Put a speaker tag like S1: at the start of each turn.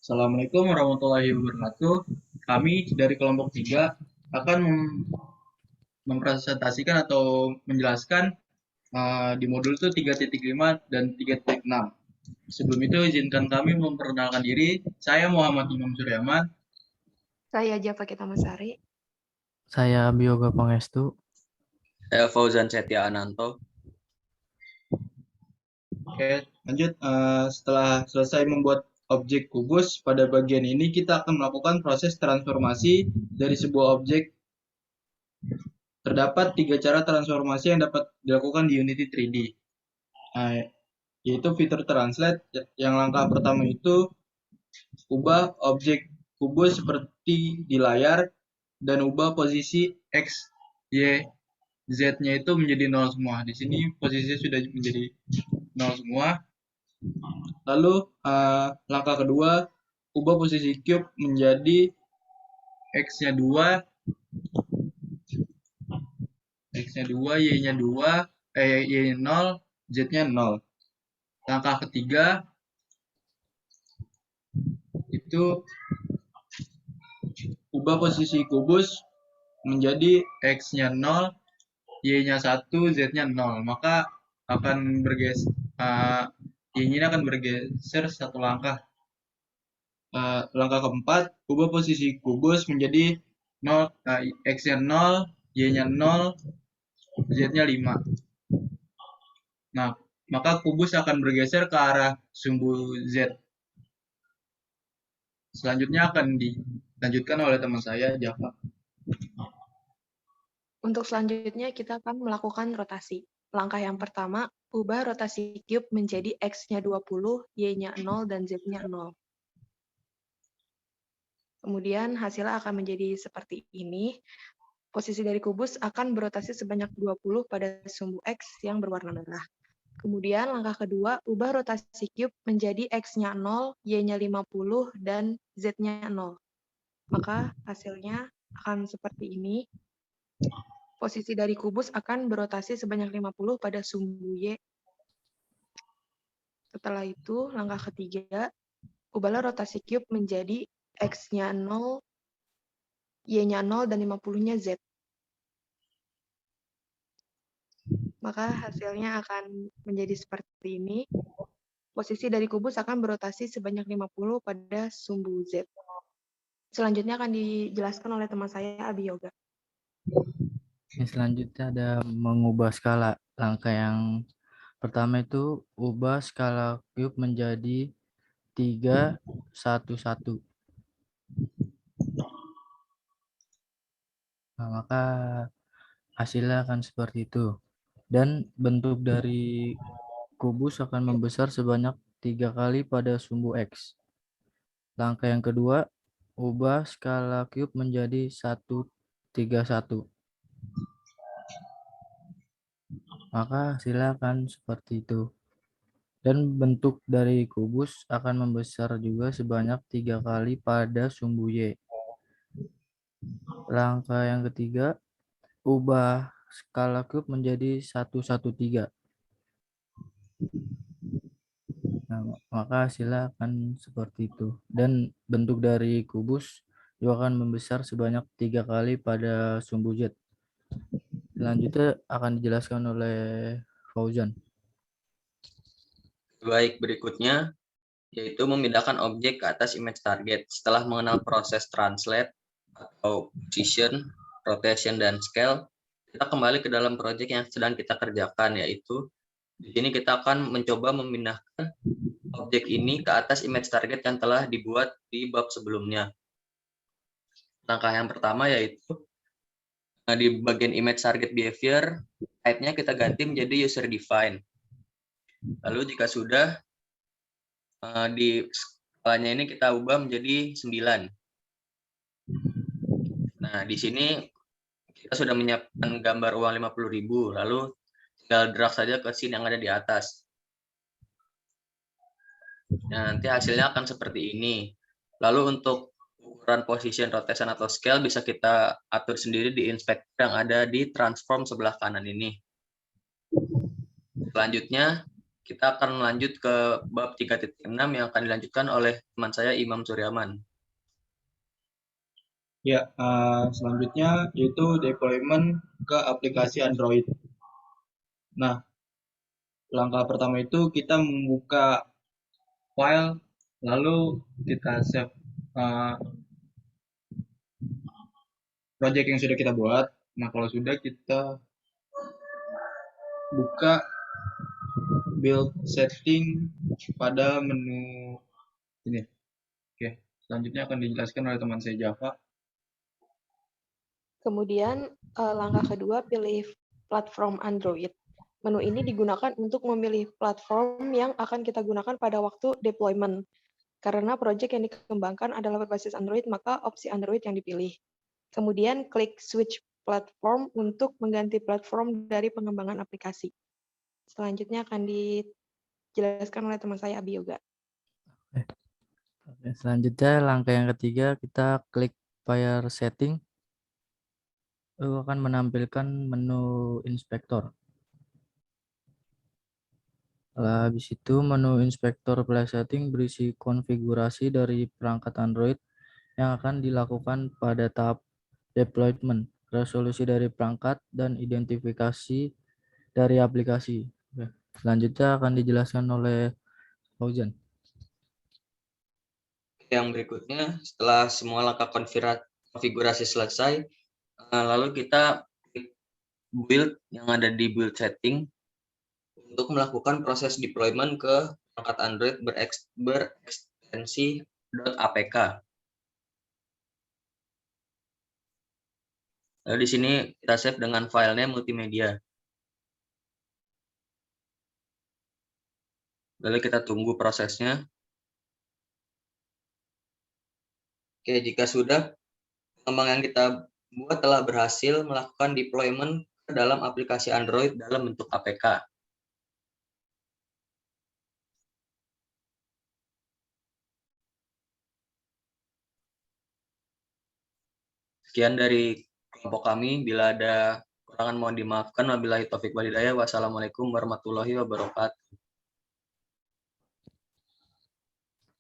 S1: Assalamualaikum warahmatullahi wabarakatuh. Kami dari kelompok 3 akan mempresentasikan atau menjelaskan di modul itu 3.5 dan 3.6. Sebelum itu izinkan kami memperkenalkan diri. Saya Muhammad Imam Suryaman.
S2: Saya Java Kitamasari.
S3: Saya Bioga Pangestu.
S4: Saya Fauzan Setia Ananto.
S1: Oke, lanjut. Setelah selesai membuat objek kubus, pada bagian ini kita akan melakukan proses transformasi dari sebuah objek. Terdapat 3 cara transformasi yang dapat dilakukan di Unity 3D. Yaitu fitur translate. Yang langkah pertama itu ubah objek kubus seperti di layar dan ubah posisi X, Y, Z-nya itu menjadi 0 semua. Di sini posisinya sudah menjadi 0 semua. Lalu langkah kedua, ubah posisi cube menjadi X-nya 2, X-nya 2, Y-nya 2, Y-nya 0, Z-nya 0. Langkah ketiga, itu ubah posisi kubus menjadi X-nya 0, Y-nya 1, Z-nya 0. Maka akan bergeser, Y-nya akan bergeser satu langkah. Langkah keempat, ubah posisi kubus menjadi 0, X-nya 0, Y-nya 0, Z-nya 5. Nah, maka kubus akan bergeser ke arah sumbu Z. Selanjutnya akan dilanjutkan oleh teman saya, Java.
S2: Untuk selanjutnya kita akan melakukan rotasi. Langkah yang pertama, ubah rotasi cube menjadi X-nya 20, Y-nya 0, dan Z-nya 0. Kemudian hasilnya akan menjadi seperti ini. Posisi dari kubus akan berotasi sebanyak 20 pada sumbu X yang berwarna merah. Kemudian langkah kedua, ubah rotasi cube menjadi X-nya 0, Y-nya 50, dan Z-nya 0. Maka hasilnya akan seperti ini. Posisi dari kubus akan berotasi sebanyak 50 pada sumbu Y. Setelah itu, langkah ketiga, ubahlah rotasi cube menjadi X-nya 0, Y-nya 0, dan 50-nya Z. Maka hasilnya akan menjadi seperti ini. Posisi dari kubus akan berotasi sebanyak 50 pada sumbu Z. Selanjutnya akan dijelaskan oleh teman saya, Abi Yoga.
S3: Yang selanjutnya ada mengubah skala. Langkah yang pertama itu ubah skala cube menjadi 3, 1, 1. Nah, maka hasilnya akan seperti itu. Dan bentuk dari kubus akan membesar sebanyak 3 kali pada sumbu X. Langkah yang kedua, ubah skala cube menjadi 1, 3, 1. Maka hasilnya akan seperti itu. Dan bentuk dari kubus akan membesar juga sebanyak 3 kali pada sumbu Y. Langkah yang ketiga, ubah skala cube menjadi 1, 1, 3. Nah, maka hasilnya akan seperti itu. Dan bentuk dari kubus juga akan membesar sebanyak 3 kali pada sumbu Z. Selanjutnya akan dijelaskan oleh Fauzan.
S4: Baik, berikutnya yaitu memindahkan objek ke atas image target. Setelah mengenal proses translate atau position, rotation, dan scale, kita kembali ke dalam proyek yang sedang kita kerjakan, yaitu di sini kita akan mencoba memindahkan objek ini ke atas image target yang telah dibuat di bab sebelumnya. Langkah yang pertama yaitu di bagian image target behavior, type-nya kita ganti menjadi user define. Lalu jika sudah, di skalanya ini kita ubah menjadi 9. Nah, di sini kita sudah menyiapkan gambar uang 50.000, lalu tinggal drag saja ke scene yang ada di atas. Nah, nanti hasilnya akan seperti ini. Lalu untuk ukuran position, rotation, atau scale bisa kita atur sendiri di inspector yang ada di transform sebelah kanan ini. Selanjutnya, kita akan lanjut ke bab 3.6 yang akan dilanjutkan oleh teman saya Imam Suryaman.
S1: Ya, selanjutnya yaitu deployment ke aplikasi Android. Nah, langkah pertama itu kita membuka file, lalu kita save project yang sudah kita buat. Nah, kalau sudah, kita buka build setting pada menu ini. Oke, selanjutnya akan dijelaskan oleh teman saya Java.
S2: Kemudian langkah kedua, pilih platform Android. Menu ini digunakan untuk memilih platform yang akan kita gunakan pada waktu deployment. Karena proyek yang dikembangkan adalah berbasis Android, maka opsi Android yang dipilih. Kemudian klik switch platform untuk mengganti platform dari pengembangan aplikasi. Selanjutnya akan dijelaskan oleh teman saya Abi Yoga.
S3: Oke, selanjutnya langkah yang ketiga, kita klik File Setting. Akan menampilkan menu inspektor. Habis itu menu inspektor file setting berisi konfigurasi dari perangkat Android yang akan dilakukan pada tahap deployment, resolusi dari perangkat, dan identifikasi dari aplikasi. Oke. Selanjutnya akan dijelaskan oleh Fauzan.
S4: Yang berikutnya, setelah semua langkah konfigurasi selesai, lalu kita klik build yang ada di build setting untuk melakukan proses deployment ke perangkat Android berekstensi .apk. Lalu di sini kita save dengan filenya multimedia. Lalu kita tunggu prosesnya. Oke, jika sudah, pengembang yang kita buat telah berhasil melakukan deployment ke dalam aplikasi Android dalam bentuk APK. Sekian dari kelompok kami. Bila ada kekurangan mohon dimaafkan. Wabillahi taufik wal hidayah. Wassalamualaikum warahmatullahi wabarakatuh.